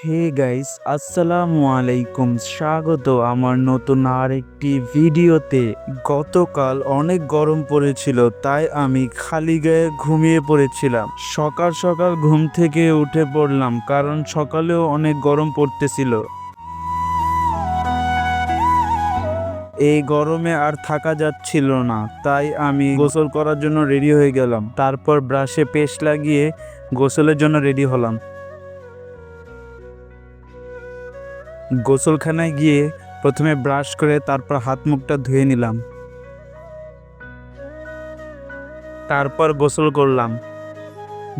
Hey guys, আসসালামু আলাইকুম। স্বাগত আমার নতুন আরেকটি ভিডিওতে। গতকাল অনেক গরম পড়েছিল, তাই আমি খালি গায়ে ঘুমিয়ে পড়েছিলাম। সকাল সকাল ঘুম থেকে উঠে পড়লাম, কারণ সকালেও অনেক গরম পড়তেছিল। এই গরমে আর থাকা যাচ্ছিল না, তাই আমি গোসল করার জন্য রেডি হয়ে গেলাম। তারপর ব্রাশে পেস্ট লাগিয়ে গোসলের জন্য রেডি হলাম। গোসলখানায় গিয়ে প্রথমে ব্রাশ করে তারপর হাত মুখটা ধুয়ে নিলাম। তারপর গোসল করলাম।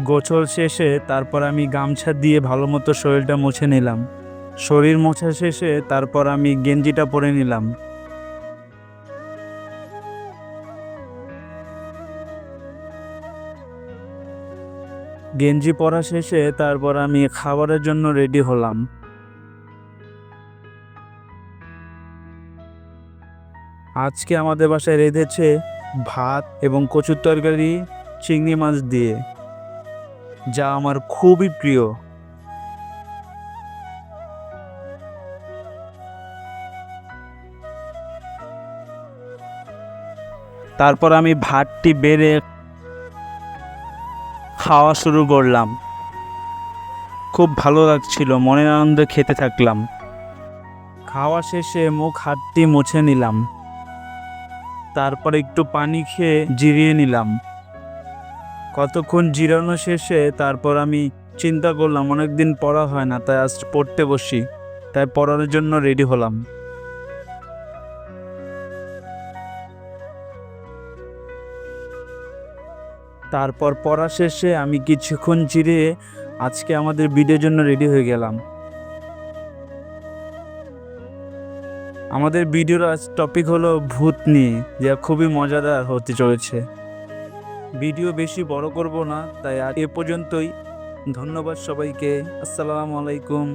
গোসল শেষে তারপর আমি গামছা দিয়ে ভালো মতো শরীরটা মুছে নিলাম। শরীর মোছা শেষে তারপর আমি গেঞ্জিটা পরে নিলাম। গেঞ্জি পরা শেষে তারপর আমি খাবারের জন্য রেডি হলাম। আজকে আমাদের বাসায় রেঁধেছে ভাত এবং কচুর তরকারি চিংড়ি মাছ দিয়ে, যা আমার খুবই প্রিয়। তারপর আমি ভাতটি বেড়ে খাওয়া শুরু করলাম। খুব ভালো লাগছিল, মনের আনন্দে খেতে থাকলাম। খাওয়া শেষে মুখ হাতটি মুছে নিলাম। তারপর একটু পানি খেয়ে জিরিয়ে নিলাম। কতক্ষণ জিরানো শেষে তারপর আমি চিন্তা করলাম অনেকদিন পড়া হয় না, তাই আজ পড়তে বসি। তাই পড়ার জন্য রেডি হলাম। তারপর পড়া শেষে আমি কিছুক্ষণ জিরিয়ে আজকে আমাদের ভিডিওর জন্য রেডি হয়ে গেলাম। আমাদের ভিডিওর আজ টপিক হলো ভূত নিয়ে, যা খুবই মজাদার হতে চলেছে। ভিডিও বেশি বড় করব না, তাই আর এ পর্যন্তই। ধন্যবাদ সবাইকে। আসসালামু আলাইকুম।